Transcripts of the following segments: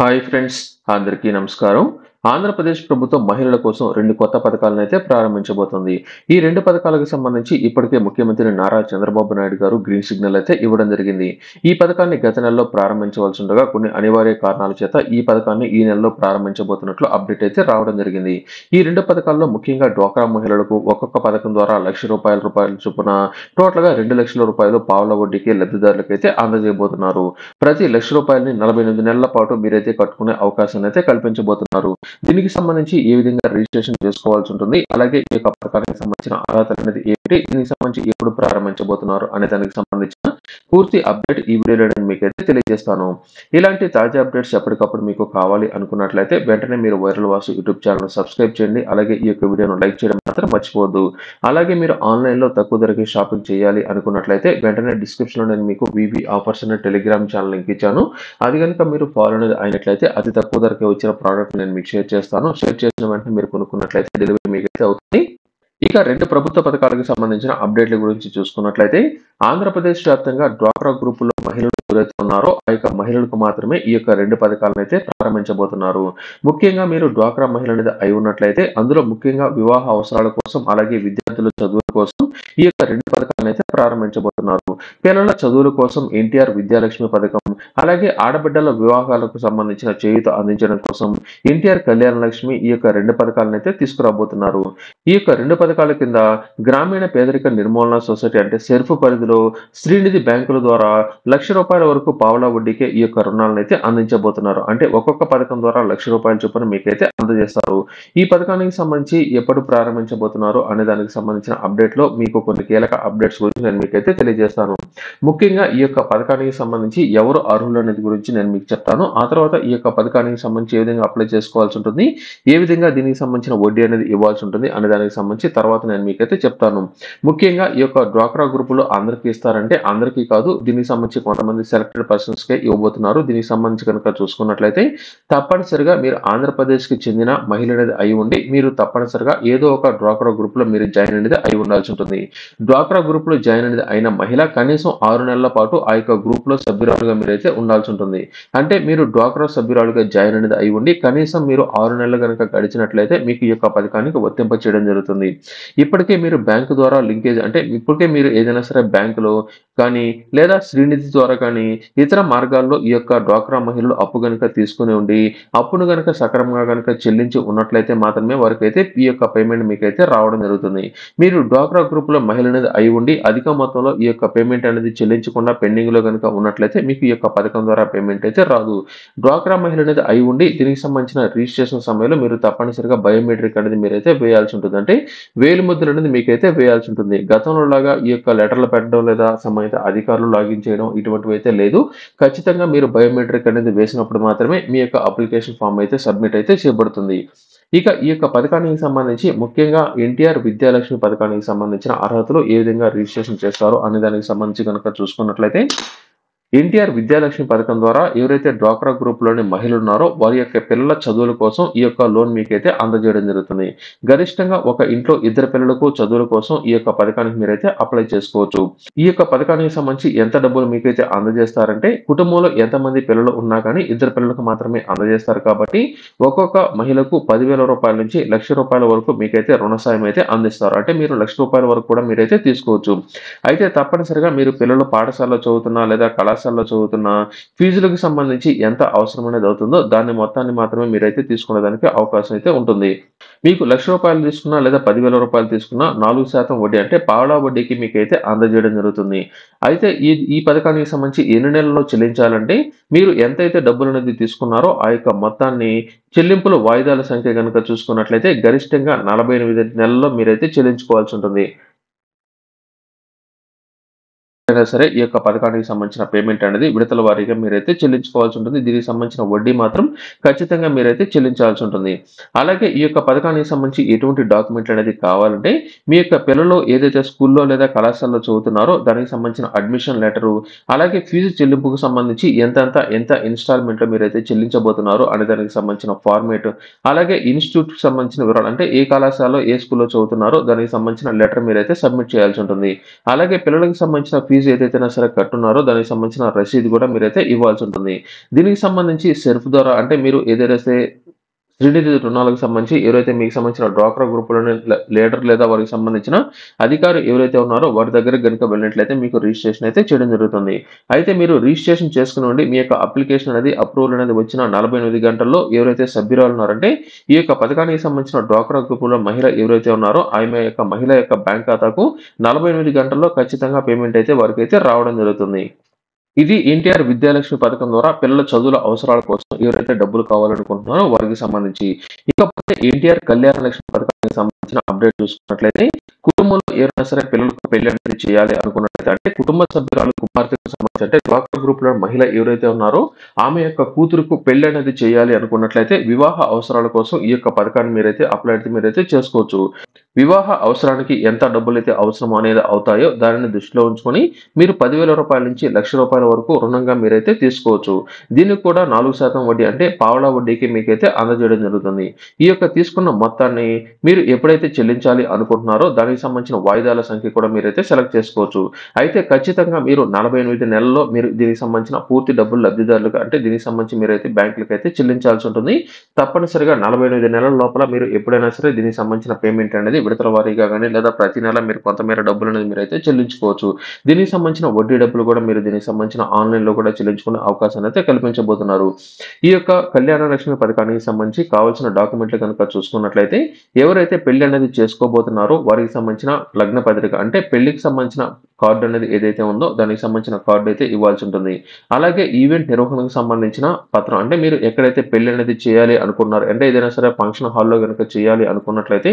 Hi friends, అందరికీ నమస్కారం. ఆంధ్రప్రదేశ్ ప్రభుత్వం మహిళల కోసం 2 కొత్త పథకాలనైతే ప్రారంభించబోతుంది. ఈ 2 పథకాలకు సంబంధించి ఇప్పటికే ముఖ్యమంత్రి నారా చంద్రబాబు నాయుడు గారు గ్రీన్ సిగ్నల్ అయితే ఇవ్వడం జరిగింది. ఈ పథకాన్ని గత నెలలో ప్రారంభించవలసి ఉండగా కొన్ని అనివార్య కారణాల చేత ఈ పథకాన్ని ఈ నెలలో ప్రారంభించబోతున్నట్లు అప్డేట్ అయితే రావడం జరిగింది. ఈ 2 పథకాల్లో ముఖ్యంగా డ్వాక్రా మహిళలకు ఒక్కొక్క పథకం ద్వారా రూపాయల చొప్పున టోటల్‌గా రూ. 2,00,000 పావలా వడ్డీకి లబ్ధిదారులకైతే అందజేయబోతున్నారు. ప్రతి రూ. 1,00,000ని 48 నెలల పాటు మీరైతే కట్టుకునే అవకాశాన్ని అయితే కల్పించబోతున్నారు. దీనికి సంబంధించి ఏ విధంగా రిజిస్ట్రేషన్ చేసుకోవాల్సి ఉంటుంది, అలాగే ఈ యొక్క పథకానికి సంబంధించిన అర్హతలు అనేది ఏమిటి, దీనికి సంబంధించి ఎప్పుడు ప్రారంభించబోతున్నారు అనే దానికి సంబంధించిన పూర్తి అప్డేట్ ఈ వీడియోలో నేను మీకైతే తెలియజేస్తాను. ఇలాంటి తాజా అప్డేట్స్ ఎప్పటికప్పుడు మీకు కావాలి అనుకున్నట్లయితే వెంటనే మీరు viral Vasu YouTube channel subscribe చేయండి. అలాగే ఈ యొక్క వీడియోను లైక్ చేయడం మాత్రం మర్చిపోవద్దు. అలాగే మీరు ఆన్లైన్‌లో తక్కువ ధరకి షాపింగ్ చేయాలి అనుకున్నట్లయితే వెంటనే డిస్క్రిప్షన్‌లో నేను మీకు వివి ఆఫర్స్ అనే టెలిగ్రామ్ ఛానల్ లింక్ ఇచ్చాను. అది గనుక మీరు ఫాలో అనేది అయినట్లయితే అతి తక్కువ ధరకే వచ్చిన ప్రోడక్ట్ నేను మీకు షేర్ చేస్తాను. షేర్ చేసిన వెంటనే మీరు కొనుక్కున్నట్లయితే డెలివరీ మీకైతే అవుతుంది. ఇక 2 ప్రభుత్వ పథకాలకు సంబంధించిన అప్డేట్ల గురించి చూసుకున్నట్లయితే ఆంధ్రప్రదేశ్ వ్యాప్తంగా డ్వాక్రా గ్రూపుల్లో మహిళలు ఎవరైతే ఉన్నారో ఆ యొక్క మహిళలకు మాత్రమే ఈ యొక్క 2 పథకాలను అయితే ప్రారంభించబోతున్నారు. ముఖ్యంగా మీరు డ్వాక్రా మహిళ అనేది అయి ఉన్నట్లయితే అందులో ముఖ్యంగా వివాహ అవసరాల కోసం, అలాగే విద్యార్థుల చదువుల కోసం ఈ యొక్క 2 పథకాలను అయితే ప్రారంభించబోతున్నారు. పిల్లల చదువుల కోసం ఎన్టీఆర్ విద్యాలక్ష్మి పథకం, అలాగే ఆడబిడ్డల వివాహాలకు సంబంధించిన చేయూత అందించడం కోసం ఎన్టీఆర్ కళ్యాణ లక్ష్మి ఈ యొక్క 2 పథకాలను అయితే తీసుకురాబోతున్నారు. ఈ యొక్క 2 పథకాల కింద గ్రామీణ పేదరిక నిర్మూలన సొసైటీ అంటే సెర్ఫ్ పరిధిలో శ్రీనిధి బ్యాంకుల ద్వారా రూ. 1,00,000 వరకు పావలా వడ్డీకే ఈ యొక్క రుణాలను అయితే అందించబోతున్నారు. అంటే ఒక్కొక్క పథకం ద్వారా రూ. 1,00,000 చొప్పున మీకైతే అందజేస్తారు. ఈ పథకానికి సంబంధించి ఎప్పుడు ప్రారంభించబోతున్నారు అనే దానికి సంబంధించిన అప్డేట్ లో మీకు కొన్ని కీలక అప్డేట్స్ గురించి నేను మీకైతే తెలియజేస్తాను. ముఖ్యంగా ఈ యొక్క పథకానికి సంబంధించి ఎవరు అర్హులు అనేది గురించి నేను మీకు చెప్తాను. ఆ తర్వాత ఈ యొక్క పథకానికి సంబంధించి ఏ విధంగా అప్లై చేసుకోవాల్సి ఉంటుంది, ఏ విధంగా దీనికి సంబంధించిన వడ్డీ అనేది ఇవ్వాల్సి ఉంటుంది అనే దానికి సంబంధించి తర్వాత నేను మీకైతే చెప్తాను. ముఖ్యంగా ఈ యొక్క డ్వాక్రా గ్రూపులు అందరికీ ఇస్తారంటే అందరికీ కాదు, దీనికి సంబంధించి కొంతమంది సెలెక్టెడ్ పర్సన్స్ కే ఇవ్వబోతున్నారు. దీనికి సంబంధించి కనుక చూసుకున్నట్లయితే తప్పనిసరిగా మీరు ఆంధ్రప్రదేశ్ కి చెందిన మహిళ అనేది అయి ఉండి మీరు తప్పనిసరిగా ఏదో ఒక డ్వాక్రా గ్రూప్ లో మీరు జాయిన్ అనేది అయి ఉండాల్సి ఉంటుంది. డ్వాక్రా గ్రూప్ లో జాయిన్ అనేది అయిన మహిళ కనీసం 6 నెలల పాటు ఆ యొక్క గ్రూప్ లో సభ్యురాలుగా మీరైతే ఉండాల్సి ఉంటుంది. అంటే మీరు డ్వాక్రా సభ్యురాలుగా జాయిన్ అనేది అయి ఉండి కనీసం మీరు 6 నెలలు కనుక గడిచినట్లయితే మీకు ఈ యొక్క పథకానికి వర్తింప చేయడం జరుగుతుంది. ఇప్పటికే మీరు బ్యాంకు ద్వారా లింకేజ్ అంటే ఇప్పటికే మీరు ఏదైనా సరే బ్యాంకులో కానీ లేదా శ్రీనిధి ద్వారా కానీ ఇతర మార్గాల్లో ఈ యొక్క డ్వాక్రా మహిళలు అప్పు గనుక తీసుకుని ఉండి అప్పును గనుక సక్రమంగా గనుక చెల్లించి ఉన్నట్లయితే మాత్రమే వారికైతే ఈ యొక్క పేమెంట్ మీకైతే రావడం జరుగుతుంది. మీరు డ్వాక్రా గ్రూప్ లో మహిళ అనేది అయి ఉండి అధిక మొత్తంలో ఈ యొక్క పేమెంట్ అనేది చెల్లించకుండా పెండింగ్ లో గనుక ఉన్నట్లయితే మీకు ఈ యొక్క పథకం ద్వారా పేమెంట్ అయితే రాదు. డ్వాక్రా మహిళ అనేది అయి ఉండి దీనికి సంబంధించిన రిజిస్ట్రేషన్ సమయంలో మీరు తప్పనిసరిగా బయోమెట్రిక్ అనేది మీరైతే వేయాల్సి ఉంటుంది. అంటే వేలిముద్రలు అనేది మీకైతే వేయాల్సి ఉంటుంది. గతంలో లాగా ఈ యొక్క లెటర్లు పెట్టడం లేదా సంబంధిత అధికారులు లాగిన్ చేయడం ఇటువంటివి అయితే లేదు. ఖచ్చితంగా మీరు బయోమెట్రిక్ అనేది వేసినప్పుడు మాత్రమే మీ యొక్క అప్లికేషన్ ఫామ్ అయితే సబ్మిట్ అయితే చేయబడుతుంది. ఇక ఈ యొక్క పథకానికి సంబంధించి ముఖ్యంగా ఎన్టీఆర్ విద్యాలక్ష్మి పథకానికి సంబంధించిన అర్హతలు ఏ విధంగా రిజిస్ట్రేషన్ చేస్తారో అనే దానికి సంబంధించి కనుక చూసుకున్నట్లయితే ఎన్టీఆర్ విద్యాలక్ష్మి పథకం ద్వారా ఎవరైతే డ్వాక్రా గ్రూప్ లోని మహిళలు ఉన్నారో వారి యొక్క పిల్లల చదువుల కోసం ఈ యొక్క లోన్ మీకైతే అందజేయడం జరుగుతుంది. గరిష్టంగా ఒక ఇంట్లో ఇద్దరు పిల్లలకు చదువుల కోసం ఈ యొక్క పథకానికి మీరైతే అప్లై చేసుకోవచ్చు. ఈ యొక్క పథకానికి సంబంధించి ఎంత డబ్బులు మీకైతే అందజేస్తారంటే కుటుంబంలో ఎంతమంది పిల్లలు ఉన్నా కానీ ఇద్దరు పిల్లలకు మాత్రమే అందజేస్తారు కాబట్టి ఒక్కొక్క మహిళకు రూ. 10,000 నుంచి రూ. 1,00,000 వరకు మీకైతే రుణ సాయం అయితే అందిస్తారు. అంటే మీరు రూ. 1,00,000 వరకు కూడా మీరైతే తీసుకోవచ్చు. అయితే తప్పనిసరిగా మీరు పిల్లలు పాఠశాలలో చదువుతున్నా లేదా కళాశాలలో చదువుతున్న ఫీజులకు సంబంధించి ఎంత అవసరం అనేది అవుతుందో దాన్ని మొత్తాన్ని మాత్రమే మీరైతే తీసుకునేదానికి అవకాశం అయితే ఉంటుంది. మీకు రూ. 1,00,000 తీసుకున్నా లేదా రూ. 10,000 తీసుకున్నా 4% వడ్డీ అంటే పావలా వడ్డీకి మీకైతే అందజేయడం జరుగుతుంది. అయితే ఈ పథకానికి సంబంధించి ఎన్ని నెలల్లో చెల్లించాలంటే మీరు ఎంతైతే డబ్బులు అనేది తీసుకున్నారో ఆ యొక్క మొత్తాన్ని చెల్లింపుల వాయిదాల సంఖ్య కనుక చూసుకున్నట్లయితే గరిష్టంగా 48 నెలల్లో మీరైతే చెల్లించుకోవాల్సి ఉంటుంది. అయినా సరే ఈ యొక్క పథకానికి సంబంధించిన పేమెంట్ అనేది విడతల వారీగా మీరైతే చెల్లించుకోవాల్సి ఉంటుంది. దీనికి సంబంధించిన వడ్డీ మాత్రం ఖచ్చితంగా మీరైతే చెల్లించాల్సి ఉంటుంది. అలాగే ఈ యొక్క పథకానికి సంబంధించి ఎటువంటి డాక్యుమెంట్లు అనేది కావాలంటే మీ యొక్క పిల్లలు ఏదైతే స్కూల్లో లేదా కళాశాలలో చదువుతున్నారో దానికి సంబంధించిన అడ్మిషన్ లెటరు, అలాగే ఫీజు చెల్లింపుకు సంబంధించి ఎంత ఇన్స్టాల్మెంట్లో మీరైతే చెల్లించబోతున్నారో అనే దానికి సంబంధించిన ఫార్మేట్, అలాగే ఇన్స్టిట్యూట్కి సంబంధించిన వివరాలు అంటే ఏ కళాశాలలో ఏ స్కూల్లో చదువుతున్నారో దానికి సంబంధించిన లెటర్ మీరైతే సబ్మిట్ చేయాల్సి ఉంటుంది. అలాగే పిల్లలకు సంబంధించిన ఫీజు ఏదైతేనా సరే కట్టున్నారో దానికి సంబంధించిన రసీదు కూడా మీరైతే ఇవ్వాల్సి ఉంటుంది. దీనికి సంబంధించి సెల్ఫ్ ద్వారా అంటే మీరు ఏదైతే శ్రీనిధి రుణాలకు సంబంధించి ఎవరైతే మీకు సంబంధించిన డ్వాక్రా గ్రూప్‌లోని లీడర్ లేదా వారికి సంబంధించిన అధికారి ఎవరైతే ఉన్నారో వారి దగ్గరికి గనుక వెళ్ళినట్లయితే మీకు రిజిస్ట్రేషన్ అయితే చేయడం జరుగుతుంది. అయితే మీరు రిజిస్ట్రేషన్ చేసుకునండి మీ యొక్క అప్లికేషన్ అనేది అప్రూవల్ అనేది వచ్చిన 48 గంటల్లో ఎవరైతే సభ్యురాలు ఉన్నారంటే ఈ యొక్క పథకానికి సంబంధించిన డ్వాక్రా గ్రూప్‌లో మహిళ ఎవరైతే ఉన్నారో ఆమె యొక్క మహిళ యొక్క బ్యాంక్ ఖాతాకు 48 గంటల్లో ఖచ్చితంగా పేమెంట్ అయితే వారికైతే రావడం జరుగుతుంది. ఇది ఎన్టీఆర్ విద్యాలక్ష్మి పథకం ద్వారా పిల్లల చదువుల అవసరాల కోసం ఎవరైతే డబ్బులు కావాలనుకుంటున్నారో వారికి సంబంధించి. ఇకపోతే ఎన్టీఆర్ కళ్యాణ లక్ష్మి పథకానికి సంబంధించిన అప్డేట్ చూసుకున్నట్లయితే కుటుంబంలో ఎవరైనా సరే పిల్లలకు పెళ్లి అనేది చేయాలి అనుకున్నట్లయితే అంటే కుటుంబ సభ్యురాలు కుమార్తెకు సంబంధించి అంటే డ్వాక్రా గ్రూప్ లో మహిళ ఎవరైతే ఉన్నారో ఆమె యొక్క కూతురుకు పెళ్లి అనేది చేయాలి అనుకున్నట్లయితే వివాహ అవసరాల కోసం ఈ యొక్క పథకాన్ని మీరైతే చేసుకోవచ్చు. వివాహ అవసరానికి ఎంత డబ్బులైతే అవసరమో అనేది అవుతాయో దానిని దృష్టిలో ఉంచుకొని మీరు 10,000 రూపాయల నుంచి ₹1,00,000 వరకు రుణంగా మీరైతే తీసుకోవచ్చు. దీనికి కూడా 4% వడ్డీ అంటే పావలా వడ్డీకి మీకైతే అందజేయడం జరుగుతుంది. ఈ యొక్క తీసుకున్న మొత్తాన్ని మీరు ఎప్పుడైతే చెల్లించాలి అనుకుంటున్నారో దానికి సంబంధించిన వాయిదాల సంఖ్య కూడా మీరైతే సెలెక్ట్ చేసుకోవచ్చు. అయితే ఖచ్చితంగా మీరు 48 నెలల్లో మీరు దీనికి సంబంధించిన పూర్తి డబ్బులు లబ్ధిదారులకు అంటే దీనికి సంబంధించి మీరైతే బ్యాంకులకైతే చెల్లించాల్సి ఉంటుంది. తప్పనిసరిగా 48 నెలల లోపల మీరు ఎప్పుడైనా సరే దీనికి సంబంధించిన పేమెంట్ అనేది విడతల వారీగా గాని లేదా ప్రతి నెల మీరు కొంతమేర డబ్బులనేది మీరైతే చెల్లించుకోవచ్చు. దీనికి సంబంధించిన వడ్డీ డబ్బులు కూడా మీరు దీనికి సంబంధించిన ఆన్‌లైన్‌లో కూడా చెల్లించుకునే అవకాశాన్ని అయితే కల్పించబోతున్నారు. ఈ యొక్క కళ్యాణ లక్ష్మి పథకానికి సంబంధించి కావాల్సిన డాక్యుమెంట్లు గనుక చూసుకున్నట్లయితే ఎవరైతే పెళ్లి అనేది చేసుకోబోతున్నారో వారికి సంబంధించిన లగ్న పత్రిక అంటే పెళ్లికి సంబంధించిన కార్డ్ అనేది ఏదైతే ఉందో దానికి సంబంధించిన కార్డ్ అయితే ఇవ్వాల్సి ఉంటుంది. అలాగే ఈవెంట్ నిర్వహణకు సంబంధించిన పత్రం అంటే మీరు ఎక్కడైతే పెళ్లి అనేది చేయాలి అనుకున్నారో అంటే ఏదైనా సరే ఫంక్షన్ హాల్‌లో గనుక చేయాలి అనుకున్నట్లయితే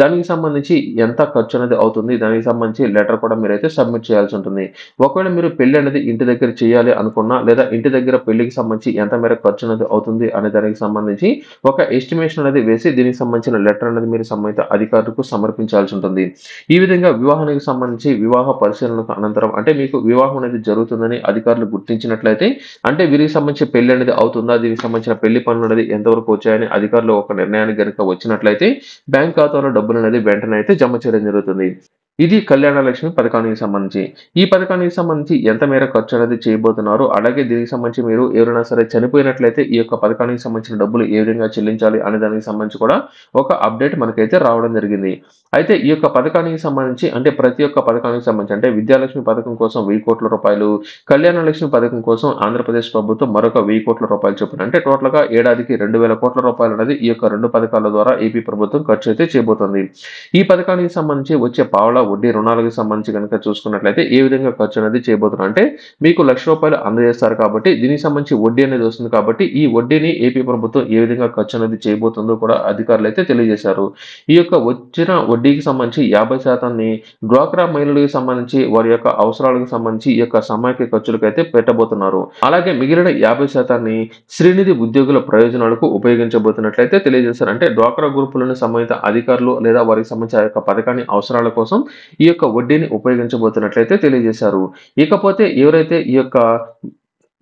దానికి సంబంధించి ఎంత ఖర్చు అనేది అవుతుంది దానికి సంబంధించి లెటర్ కూడా మీరైతే సబ్మిట్ చేయాల్సి ఉంటుంది. ఒకవేళ మీరు పెళ్లి అనేది ఇంటి దగ్గర చేయాలి అనుకున్నా లేదా ఇంటి దగ్గర పెళ్లికి సంబంధించి ఎంత మేర ఖర్చు అనేది అవుతుంది అనే దానికి సంబంధించి ఒక ఎస్టిమేషన్ అనేది వేసి దీనికి సంబంధించిన లెటర్ అనేది మీరు సంబంధిత అధికారులకు సమర్పించాల్సి ఉంటుంది. ఈ విధంగా వివాహానికి సంబంధించి వివాహ పరిశీలనకు అనంతరం అంటే మీకు వివాహం అనేది జరుగుతుందని అధికారులు గుర్తించినట్లయితే అంటే వీరికి సంబంధించి పెళ్లి అనేది అవుతుందా దీనికి సంబంధించిన పెళ్లి పనులు అనేది ఎంతవరకు వచ్చాయని అధికారులు ఒక నిర్ణయానికి గనుక వచ్చినట్లయితే బ్యాంక్ ఖాతాలో డబ్బులు అనేది వెంటనే అయితే జమ చేయడం జరుగుతుంది. ఇది కళ్యాణ లక్ష్మి పథకానికి సంబంధించి. ఈ పథకానికి సంబంధించి ఎంత మేర ఖర్చు అనేది చేయబోతున్నారు, అలాగే దీనికి సంబంధించి మీరు ఎవరైనా సరే చనిపోయినట్లయితే ఈ యొక్క పథకానికి సంబంధించిన డబ్బులు ఏ విధంగా చెల్లించాలి అనే దానికి సంబంధించి కూడా ఒక అప్డేట్ మనకైతే రావడం జరిగింది. అయితే ఈ యొక్క పథకానికి సంబంధించి అంటే ప్రతి ఒక్క పథకానికి సంబంధించి అంటే విద్యాలక్ష్మి పథకం కోసం ₹1,000,00,000, కళ్యాణ లక్ష్మి పథకం కోసం ఆంధ్రప్రదేశ్ ప్రభుత్వం మరొక ₹1,000,00,000 చొప్పున అంటే టోటల్‌గా ఏడాదికి ₹2,000,00,000 అనేది ఈ యొక్క 2 పథకాల ద్వారా ఏపీ ప్రభుత్వం ఖర్చు అయితే చేయబోతోంది. ఈ పథకానికి సంబంధించి వచ్చే పావలా వడ్డీ రుణాలకు సంబంధించి గనుక చూసుకున్నట్లయితే ఏ విధంగా ఖర్చు అనేది చేయబోతున్నారు అంటే మీకు ₹1,00,000 అందజేస్తారు కాబట్టి దీనికి సంబంధించి వడ్డీ అనేది వస్తుంది కాబట్టి ఈ వడ్డీని ఏపీ ప్రభుత్వం ఏ విధంగా ఖర్చు అనేది చేయబోతుందో కూడా అధికారులు అయితే తెలియజేశారు. ఈ యొక్క వచ్చిన వడ్డీకి సంబంధించి 50% డ్వాక్రా మహిళలకు సంబంధించి వారి యొక్క అవసరాలకు సంబంధించి ఈ యొక్క సమాఖ్య ఖర్చులకైతే పెట్టబోతున్నారు. అలాగే మిగిలిన 50% శ్రీనిధి ఉద్యోగుల ప్రయోజనాలకు ఉపయోగించబోతున్నట్లయితే తెలియజేశారు. అంటే డ్వాక్రా గ్రూపులోని సంబంధిత అధికారులు లేదా వారికి సంబంధించిన ఆ యొక్క పథకాన్ని అవసరాల కోసం ఈ యొక్క వడ్డీని ఉపయోగించబోతున్నట్లయితే తెలియజేశారు. ఇకపోతే ఎవరైతే ఈ యొక్క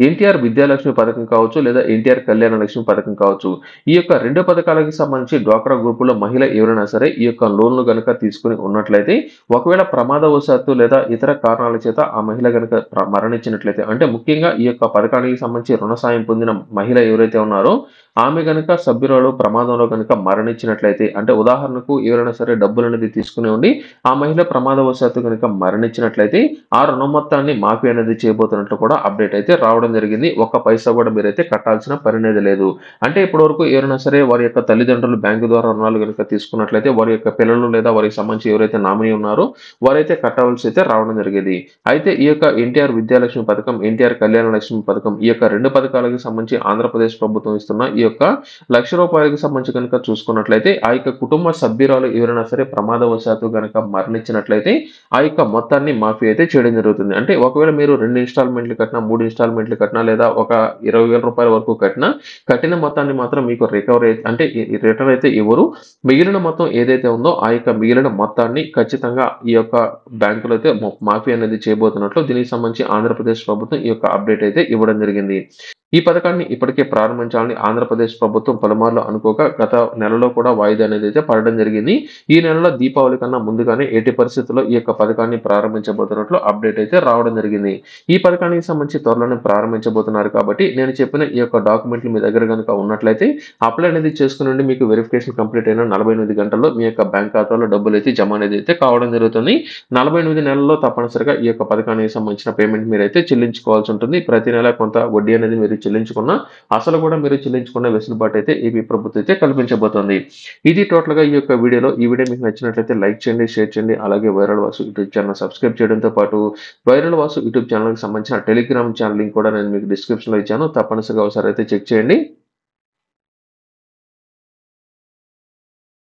ఎన్టీఆర్ విద్యాలక్ష్మి పథకం కావచ్చు లేదా ఎన్టీఆర్ కళ్యాణ లక్ష్మి పథకం కావచ్చు ఈ యొక్క 2 పథకాలకు సంబంధించి డ్వాక్రా గ్రూపులో మహిళ ఎవరైనా సరే ఈ యొక్క లోన్లు గనుక తీసుకుని ఉన్నట్లయితే ఒకవేళ ప్రమాదవశాత్తు లేదా ఇతర కారణాల చేత ఆ మహిళ గనుక మరణించినట్లయితే అంటే ముఖ్యంగా ఈ యొక్క పథకానికి సంబంధించి రుణ సాయం పొందిన మహిళ ఎవరైతే ఉన్నారో ఆమె గనుక సభ్యురాలు ప్రమాదంలో గనుక మరణించినట్లయితే అంటే ఉదాహరణకు ఎవరైనా సరే డబ్బులు అనేది తీసుకుని ఉండి ఆ మహిళ ప్రమాదవశాత్తు గనుక మరణించినట్లయితే ఆ రుణ మొత్తాన్ని మాఫీ అనేది చేయబోతున్నట్లు కూడా అప్డేట్ అయితే రావడం జరిగింది. ఒక్క పైసా కూడా మీరైతే కట్టాల్సిన పని అనేది లేదు. అంటే ఇప్పటివరకు ఎవరైనా సరే వారి యొక్క తల్లిదండ్రులు బ్యాంకు ద్వారా రుణాలు గనుక తీసుకున్నట్లయితే వారి యొక్క పిల్లలు లేదా వారికి సంబంధించి ఎవరైతే నామినీ ఉన్నారో వారైతే కట్టవలసి అయితే రావడం జరిగేది. అయితే ఈ యొక్క ఎన్టీఆర్ విద్యాలక్ష్మి పథకం ఎన్టీఆర్ కళ్యాణ లక్ష్మి పథకం ఈ యొక్క 2 పథకాలకు సంబంధించి ఆంధ్రప్రదేశ్ ప్రభుత్వం ఇస్తున్న ఈ యొక్క ₹1,00,000 సంబంధించి కనుక చూసుకున్నట్లయితే ఆ యొక్క కుటుంబ సభ్యురాలు ఎవరైనా సరే ప్రమాదవశాత్తు గనుక మరణించినట్లయితే ఆ యొక్క మొత్తాన్ని మాఫీ అయితే చేయడం జరుగుతుంది. అంటే ఒకవేళ మీరు 2 ఇన్‌స్టాల్‌మెంట్లు కట్టినా 3 ఇన్‌స్టాల్‌మెంట్లు కట్టినా లేదా ఒక ₹20,000 వరకు కట్టిన మొత్తాన్ని మాత్రం మీకు రికవరీ అంటే రిటర్న్ అయితే ఇవ్వరు. మిగిలిన మొత్తం ఏదైతే ఉందో ఆ యొక్క మిగిలిన మొత్తాన్ని ఖచ్చితంగా ఈ యొక్క బ్యాంకులో అయితే మాఫీ అనేది చేయబోతున్నట్లు దీనికి సంబంధించి ఆంధ్రప్రదేశ్ ప్రభుత్వం ఈ యొక్క అప్డేట్ అయితే ఇవ్వడం జరిగింది. ఈ పథకాన్ని ఇప్పటికే ప్రారంభించాలని ఆంధ్రప్రదేశ్ ప్రభుత్వం పలుమార్లు అనుకోగా గత నెలలో కూడా వాయిదా అనేది అయితే పడడం జరిగింది. ఈ నెలలో దీపావళి కన్నా ముందుగానే ఎట్టి పరిస్థితుల్లో ఈ యొక్క పథకాన్ని ప్రారంభించబోతున్నట్లు అప్డేట్ అయితే రావడం జరిగింది. ఈ పథకానికి సంబంధించి త్వరలోనే ప్రారంభించబోతున్నారు కాబట్టి నేను చెప్పిన ఈ యొక్క డాక్యుమెంట్లు మీ దగ్గర గనుక ఉన్నట్లయితే అప్లై అనేది చేసుకునండి. మీకు వెరిఫికేషన్ కంప్లీట్ అయిన 48 గంటల్లో మీ యొక్క బ్యాంక్ ఖాతాలో డబ్బులైతే జమ అనేది అయితే కావడం జరుగుతుంది. 48 నెలల్లో తప్పనిసరిగా ఈ యొక్క పథకానికి సంబంధించిన పేమెంట్ మీరైతే చెల్లించుకోవాల్సి ఉంటుంది. ప్రతి నెల కొంత వడ్డీ అనేది మీరు చెల్లించుకున్న అసలు కూడా మీరు చెల్లించుకున్న వెసులుబాటు అయితే ఏపీ ప్రభుత్వం అయితే కల్పించబోతోంది. ఇది టోటల్‌గా ఈ యొక్క వీడియోలో. ఈ వీడియో మీకు నచ్చినట్లయితే లైక్ చేయండి, షేర్ చేయండి. అలాగే viral Vasu YouTube channel subscribe చేయడంతో పాటు వైరల్ వాసు యూట్యూబ్ ఛానెల్‌కి సంబంధించిన టెలిగ్రామ్ ఛానల్ లింక్ కూడా నేను మీకు డిస్క్రిప్షన్‌లో ఇచ్చాను. తప్పనిసరిగా ఒకసారి అయితే చెక్ చేయండి.